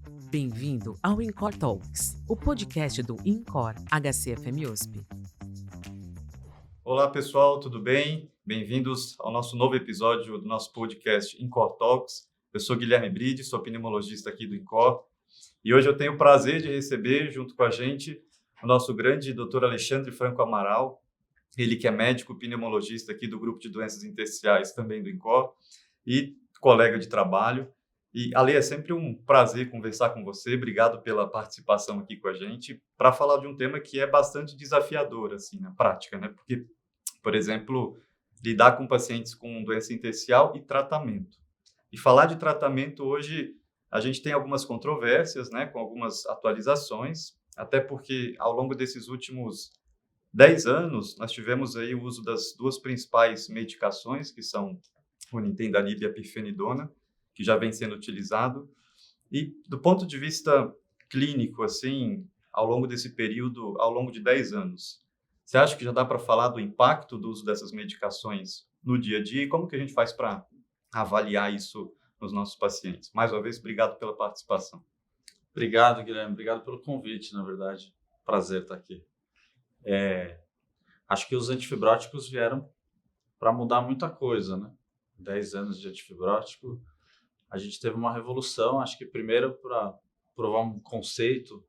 Bem-vindo ao InCor Talks, o podcast do InCor HCFM USP. Olá pessoal, tudo bem? Bem-vindos ao nosso novo episódio do nosso podcast InCor Talks. Eu sou Guilherme Bride, sou pneumologista aqui do InCor e hoje eu tenho o prazer de receber junto com a gente o nosso grande Dr. Alexandre Franco Amaral, ele que é médico pneumologista aqui do grupo de doenças intersticiais também do InCor e colega de trabalho. E, Ale, é sempre um prazer conversar com você. Obrigado pela participação aqui com a gente para falar de um tema que é bastante desafiador, assim, na prática, né? Porque, por exemplo, lidar com pacientes com doença intersticial e tratamento. E falar de tratamento hoje, a gente tem algumas controvérsias, né? Com algumas atualizações, até porque ao longo desses últimos 10 anos, nós tivemos aí o uso das duas principais medicações, que são o nintedanib e a pirfenidona, que já vem sendo utilizado. E do ponto de vista clínico, assim, ao longo desse período, ao longo de 10 anos, você acha que já dá para falar do impacto do uso dessas medicações no dia a dia? E como que a gente faz para avaliar isso nos nossos pacientes? Mais uma vez, obrigado pela participação. Obrigado, Guilherme. Obrigado pelo convite, na verdade. Prazer estar aqui. Acho que os antifibróticos vieram para mudar muita coisa, né? 10 anos de antifibrótico, a gente teve uma revolução, acho que primeiro para provar um conceito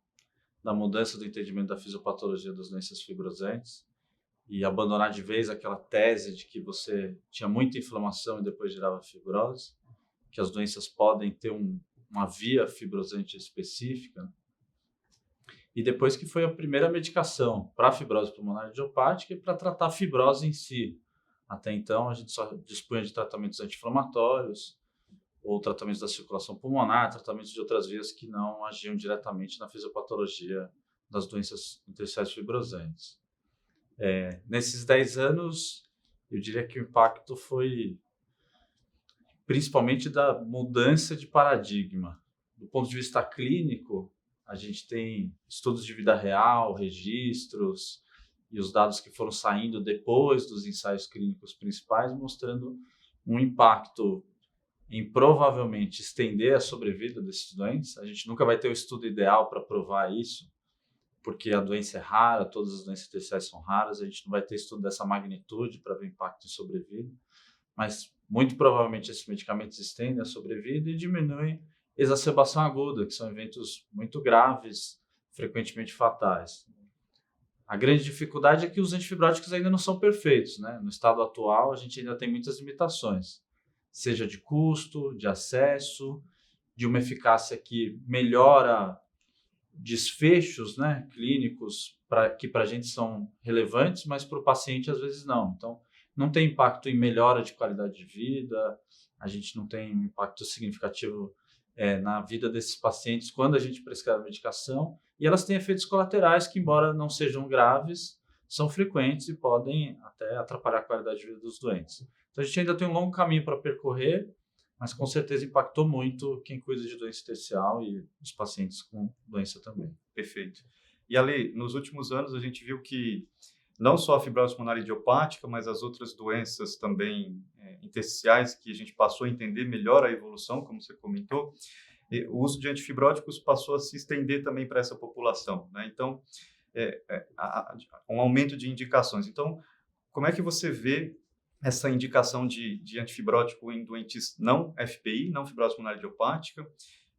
da mudança do entendimento da fisiopatologia das doenças fibrosantes e abandonar de vez aquela tese de que você tinha muita inflamação e depois gerava fibrose, que as doenças podem ter uma via fibrosante específica. E depois que foi a primeira medicação para a fibrose pulmonar idiopática e para tratar a fibrose em si. Até então, a gente só dispunha de tratamentos anti-inflamatórios, ou tratamentos da circulação pulmonar, tratamentos de outras vias que não agiam diretamente na fisiopatologia das doenças intersticiais fibrosantes. Nesses 10 anos, eu diria que o impacto foi principalmente da mudança de paradigma. Do ponto de vista clínico, a gente tem estudos de vida real, registros e os dados que foram saindo depois dos ensaios clínicos principais, mostrando um impacto em provavelmente estender a sobrevida desses doentes. A gente nunca vai ter o estudo ideal para provar isso, porque a doença é rara, todas as doenças intersticiais são raras, a gente não vai ter estudo dessa magnitude para ver impacto em sobrevida, mas muito provavelmente esses medicamentos estendem a sobrevida e diminuem exacerbação aguda, que são eventos muito graves, frequentemente fatais. A grande dificuldade é que os antifibróticos ainda não são perfeitos, né? No estado atual, a gente ainda tem muitas limitações, seja de custo, de acesso, de uma eficácia que melhora desfechos, né, clínicos que para a gente são relevantes, mas para o paciente às vezes não. Então, não tem impacto em melhora de qualidade de vida, a gente não tem impacto significativo na vida desses pacientes quando a gente prescreve a medicação, e elas têm efeitos colaterais que, embora não sejam graves, são frequentes e podem até atrapalhar a qualidade de vida dos doentes. Então, a gente ainda tem um longo caminho para percorrer, mas com certeza impactou muito quem cuida de doença intersticial e os pacientes com doença também. Perfeito. E, Ale, nos últimos anos a gente viu que não só a fibrose pulmonar idiopática, mas as outras doenças também intersticiais, que a gente passou a entender melhor a evolução, como você comentou, o uso de antifibróticos passou a se estender também para essa população, né? Então, um aumento de indicações. Então, como é que você vê essa indicação de antifibrótico em doentes não FPI, não fibrose pulmonar idiopática,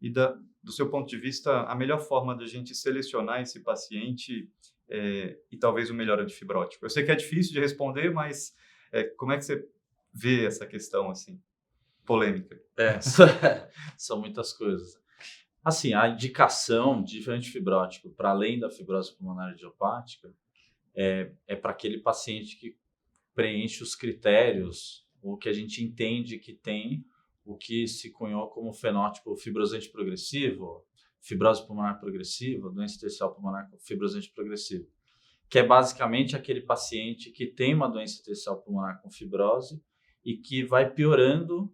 e do seu ponto de vista, a melhor forma da gente selecionar esse paciente e talvez o melhor antifibrótico? Eu sei que é difícil de responder, mas como é que você vê essa questão assim, polêmica? São muitas coisas. Assim, a indicação de antifibrótico para além da fibrose pulmonar idiopática é para aquele paciente que preenche os critérios, o que a gente entende que tem, o que se cunhou como fenótipo fibrosante progressivo, fibrose pulmonar progressiva, doença intersticial pulmonar fibrosante progressiva, que é basicamente aquele paciente que tem uma doença intersticial pulmonar com fibrose e que vai piorando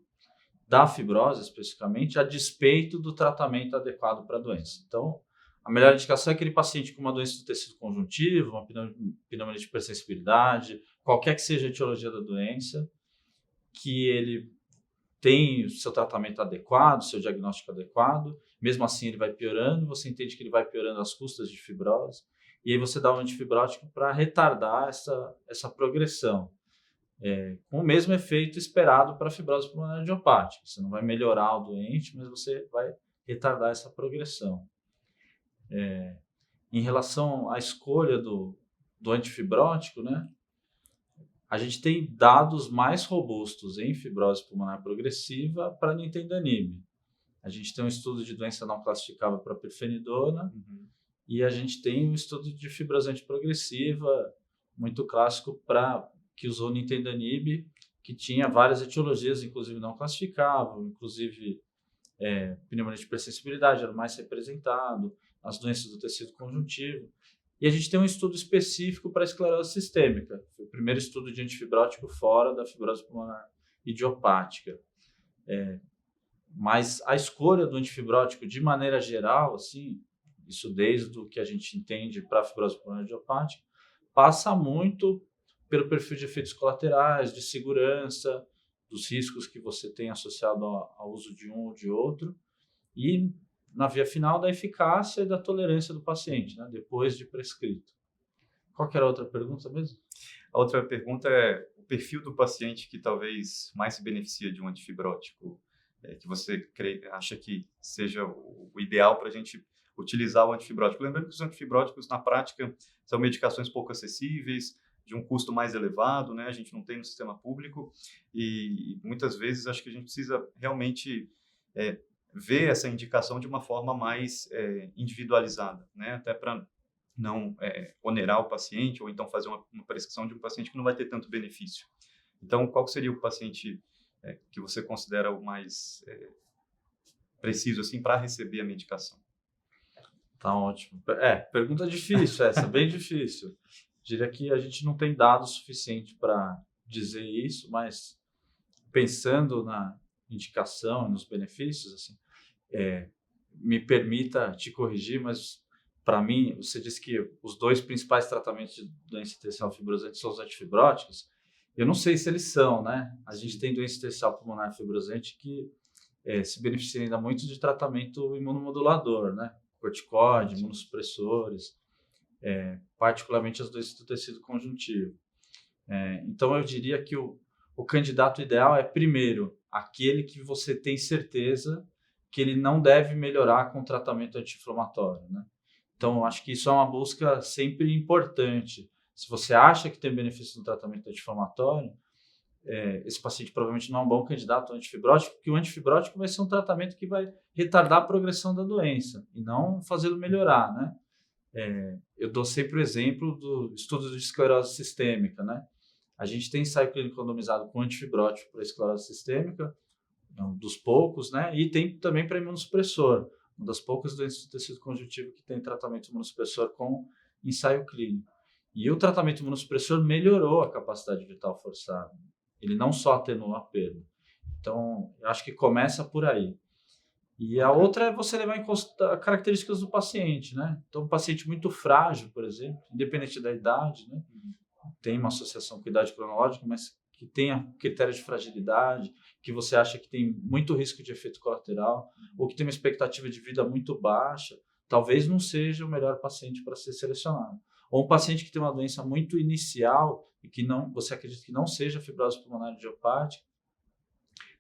da fibrose, especificamente, a despeito do tratamento adequado para a doença. Então, a melhor indicação é aquele paciente com uma doença do tecido conjuntivo, uma pneumonia de hipersensibilidade, qualquer que seja a etiologia da doença, que ele tem o seu tratamento adequado, seu diagnóstico adequado, mesmo assim ele vai piorando, você entende que ele vai piorando às custas de fibrose, e aí você dá um antifibrótico para retardar essa progressão, com o mesmo efeito esperado para a fibrose pulmonar idiopática. Você não vai melhorar o doente, mas você vai retardar essa progressão. Em relação à escolha do antifibrótico, né, a gente tem dados mais robustos em fibrose pulmonar progressiva para nintedanib. A gente tem um estudo de doença não classificável para pirfenidona, e a gente tem um estudo de fibrosante progressiva muito clássico que usou nintedanib, que tinha várias etiologias, inclusive não classificável, inclusive pneumonia de hipersensibilidade era o mais representado, as doenças do tecido conjuntivo. E a gente tem um estudo específico para esclerose sistêmica. Foi o primeiro estudo de antifibrótico fora da fibrose pulmonar idiopática. Mas a escolha do antifibrótico, de maneira geral, assim, isso desde o que a gente entende para a fibrose pulmonar idiopática, passa muito pelo perfil de efeitos colaterais, de segurança, dos riscos que você tem associado ao uso de um ou de outro, e na via final da eficácia e da tolerância do paciente, né, depois de prescrito. Qual que era a outra pergunta mesmo? A outra pergunta é o perfil do paciente que talvez mais se beneficia de um antifibrótico, que você acha que seja o ideal para a gente utilizar o antifibrótico. Lembrando que os antifibróticos, na prática, são medicações pouco acessíveis, de um custo mais elevado, né? A gente não tem no sistema público e muitas vezes acho que a gente precisa realmente ver essa indicação de uma forma mais individualizada, né? Até para não onerar o paciente ou então fazer uma prescrição de um paciente que não vai ter tanto benefício. Então, qual seria o paciente que você considera o mais preciso assim para receber a medicação? Tá ótimo. Pergunta difícil essa, bem difícil. Diria que a gente não tem dados suficientes para dizer isso, mas pensando na indicação e nos benefícios, assim, me permita te corrigir, mas para mim, você disse que os dois principais tratamentos de doença intersticial fibrosante são os antifibróticos. Eu não sei se eles são, né? A gente tem doença intersticial pulmonar fibrosante que se beneficia ainda muito de tratamento imunomodulador, né? Corticoide, imunossupressores, particularmente as doenças do tecido conjuntivo. Então, eu diria que o candidato ideal é, primeiro, aquele que você tem certeza que ele não deve melhorar com tratamento anti-inflamatório, né? Então, eu acho que isso é uma busca sempre importante. Se você acha que tem benefício no tratamento anti-inflamatório, esse paciente provavelmente não é um bom candidato ao antifibrótico, porque o antifibrótico vai ser um tratamento que vai retardar a progressão da doença e não fazê-lo melhorar, né? Eu dou sempre o exemplo do estudo de esclerose sistêmica, né? A gente tem ensaio clínico randomizado com antifibrótico para esclerose sistêmica, um dos poucos, né? E tem também para imunossupressor, uma das poucas doenças do tecido conjuntivo que tem tratamento imunossupressor com ensaio clínico. E o tratamento imunossupressor melhorou a capacidade vital forçada. Ele não só atenuou a perda. Então, eu acho que começa por aí. E a outra é você levar em conta características do paciente, né? Então, um paciente muito frágil, por exemplo, independente da idade, né? Tem uma associação com idade cronológica, mas que tenha critérios de fragilidade, que você acha que tem muito risco de efeito colateral, ou que tem uma expectativa de vida muito baixa, talvez não seja o melhor paciente para ser selecionado. Ou um paciente que tem uma doença muito inicial e que você acredita que não seja fibrose pulmonar idiopática,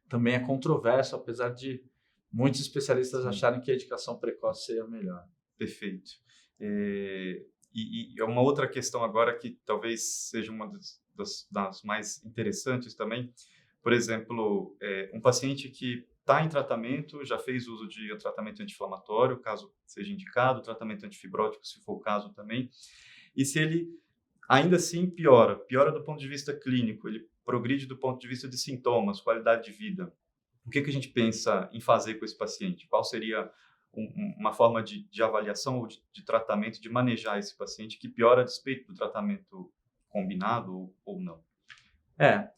também é controverso, apesar de muitos especialistas acharem que a indicação precoce seria melhor. Perfeito. E uma outra questão agora que talvez seja uma das mais interessantes também, por exemplo, um paciente que está em tratamento, já fez uso de tratamento anti-inflamatório, caso seja indicado, tratamento antifibrótico, se for o caso também, e se ele ainda assim piora do ponto de vista clínico, ele progride do ponto de vista de sintomas, qualidade de vida, o que a gente pensa em fazer com esse paciente? Qual seria uma forma de avaliação ou de tratamento, de manejar esse paciente que piora a despeito do tratamento combinado ou não?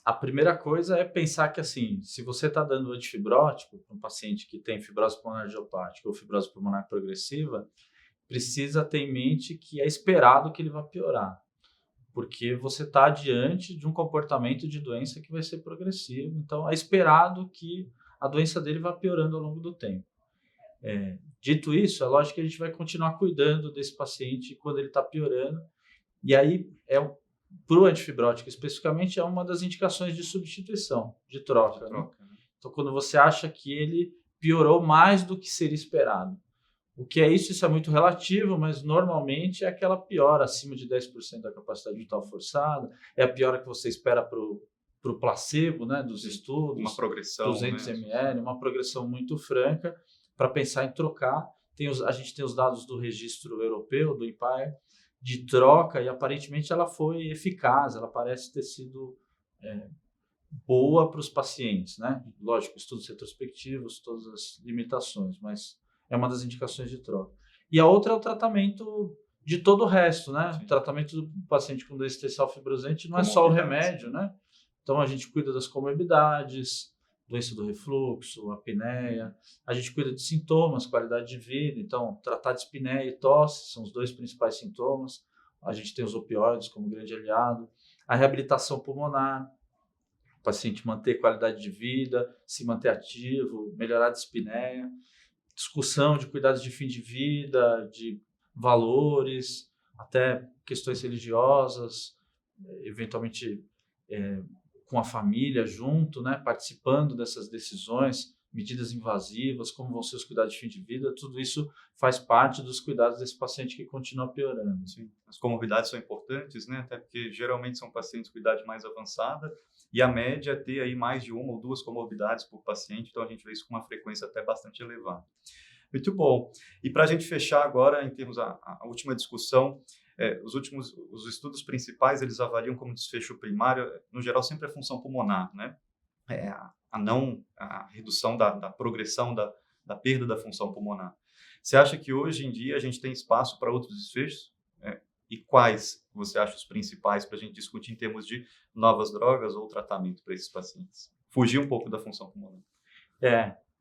A primeira coisa é pensar que, assim, se você está dando antifibrótico para um paciente que tem fibrose pulmonar idiopática ou fibrose pulmonar progressiva, precisa ter em mente que é esperado que ele vá piorar, porque você está diante de um comportamento de doença que vai ser progressivo. Então, é esperado que a doença dele vá piorando ao longo do tempo. Dito isso, é lógico que a gente vai continuar cuidando desse paciente quando ele está piorando. E aí, para o antifibrótico especificamente, é uma das indicações de substituição, de troca. Né? Então, quando você acha que ele piorou mais do que seria esperado. O que é isso? Isso é muito relativo, mas normalmente é aquela piora acima de 10% da capacidade vital forçada, é a piora que você espera para o placebo, né, dos estudos. Uma progressão. 200 ml, uma progressão muito franca, para pensar em trocar. A gente tem os dados do registro europeu, do INPAIR, de troca, e aparentemente ela foi eficaz, ela parece ter sido boa para os pacientes, né? Lógico, estudos retrospectivos, todas as limitações, mas é uma das indicações de troca. E a outra é o tratamento de todo o resto, né? Sim. O tratamento do paciente com doença intersticial fibrosante não é só o remédio, né? Então a gente cuida das comorbidades, doença do refluxo, apneia, a gente cuida de sintomas, qualidade de vida, então tratar de espineia e tosse são os 2 principais sintomas. A gente tem os opioides como grande aliado, a reabilitação pulmonar, o paciente manter qualidade de vida, se manter ativo, melhorar a dispneia, discussão de cuidados de fim de vida, de valores, até questões religiosas, eventualmente com a família junto, né, participando dessas decisões, medidas invasivas, como vão ser os cuidados de fim de vida, tudo isso faz parte dos cuidados desse paciente que continua piorando. Sim. As comorbidades são importantes, né, até porque geralmente são pacientes com idade mais avançada e a média é ter aí mais de 1 ou 2 comorbidades por paciente, então a gente vê isso com uma frequência até bastante elevada. Muito bom. E para a gente fechar agora, em termos a última discussão, os estudos principais, eles avaliam como desfecho primário, no geral, sempre a função pulmonar, né? A redução da progressão da perda da função pulmonar. Você acha que hoje em dia a gente tem espaço para outros desfechos? E quais você acha os principais para a gente discutir em termos de novas drogas ou tratamento para esses pacientes? Fugir um pouco da função pulmonar.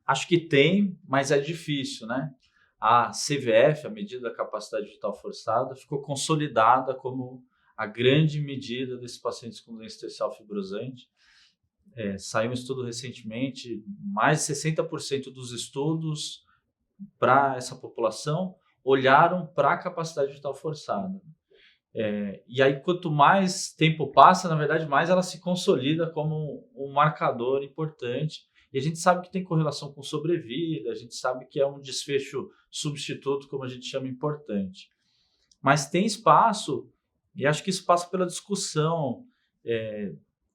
Acho que tem, mas é difícil, né? A CVF, a medida da capacidade vital forçada, ficou consolidada como a grande medida desses pacientes com doença intersticial fibrosante. Saiu um estudo recentemente, mais de 60% dos estudos para essa população olharam para a capacidade vital forçada. E aí, quanto mais tempo passa, na verdade, mais ela se consolida como um marcador importante. E a gente sabe que tem correlação com sobrevida, a gente sabe que é um desfecho substituto, como a gente chama, importante. Mas tem espaço, e acho que isso passa pela discussão,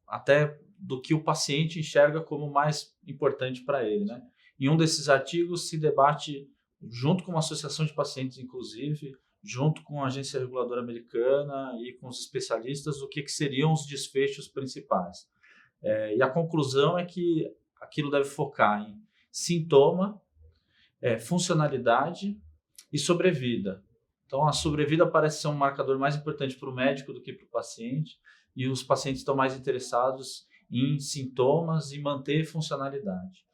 até do que o paciente enxerga como mais importante para ele, né? Em um desses artigos se debate, junto com uma associação de pacientes, inclusive, junto com a agência reguladora americana e com os especialistas, o que seriam os desfechos principais. E a conclusão é que aquilo deve focar em sintoma, funcionalidade e sobrevida. Então, a sobrevida parece ser um marcador mais importante para o médico do que para o paciente, e os pacientes estão mais interessados em sintomas e manter funcionalidade.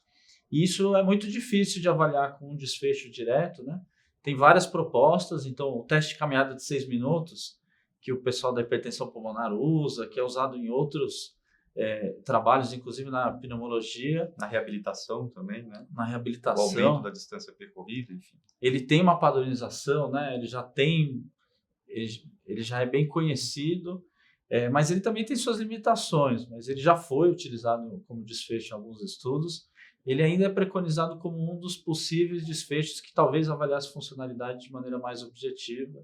E isso é muito difícil de avaliar com um desfecho direto, né? Tem várias propostas, então o teste de caminhada de 6 minutos, que o pessoal da hipertensão pulmonar usa, que é usado em outros trabalhos, inclusive na pneumologia. Na reabilitação também, né? Na reabilitação. O aumento da distância percorrida, enfim. Ele tem uma padronização, né? Ele já é bem conhecido, mas ele também tem suas limitações, mas ele já foi utilizado como desfecho em alguns estudos. Ele ainda é preconizado como um dos possíveis desfechos que talvez avaliasse funcionalidade de maneira mais objetiva.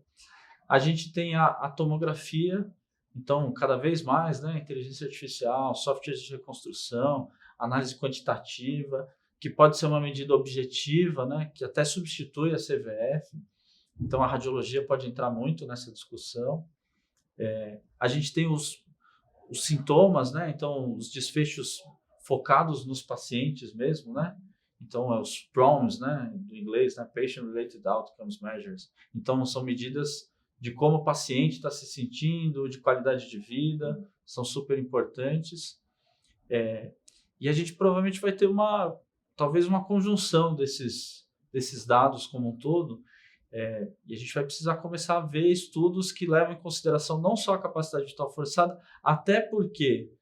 A gente tem a tomografia, então, cada vez mais, né, inteligência artificial, softwares de reconstrução, análise quantitativa, que pode ser uma medida objetiva, né, que até substitui a CVF. Então, a radiologia pode entrar muito nessa discussão. A gente tem os sintomas, né, então, os desfechos focados nos pacientes mesmo, né? Então, os PROMs, né, do inglês, né, Patient Related Outcomes Measures. Então, são medidas de como o paciente está se sentindo, de qualidade de vida, são super importantes. E a gente provavelmente vai ter talvez uma conjunção desses dados como um todo, e a gente vai precisar começar a ver estudos que levam em consideração não só a capacidade vital forçada, até porque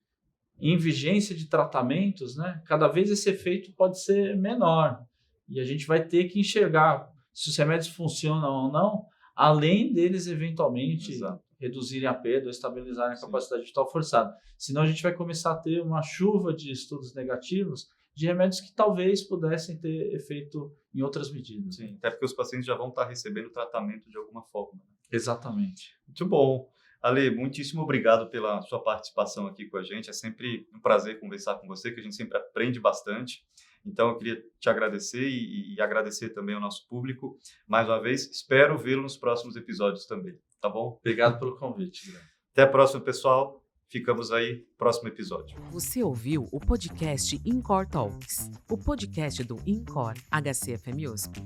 em vigência de tratamentos, né, cada vez esse efeito pode ser menor. E a gente vai ter que enxergar se os remédios funcionam ou não, além deles eventualmente Exato. reduzirem a perda ou estabilizarem a Sim. capacidade vital forçada. Senão a gente vai começar a ter uma chuva de estudos negativos de remédios que talvez pudessem ter efeito em outras medidas. Sim, até porque os pacientes já vão estar recebendo tratamento de alguma forma. Exatamente. Muito bom. Ale, muitíssimo obrigado pela sua participação aqui com a gente. É sempre um prazer conversar com você, que a gente sempre aprende bastante. Então, eu queria te agradecer e agradecer também ao nosso público. Mais uma vez, espero vê-lo nos próximos episódios também, tá bom? Obrigado pelo convite, Guilherme. Até a próxima, pessoal. Ficamos aí, próximo episódio. Você ouviu o podcast InCor Talks, o podcast do InCor HCFM USP.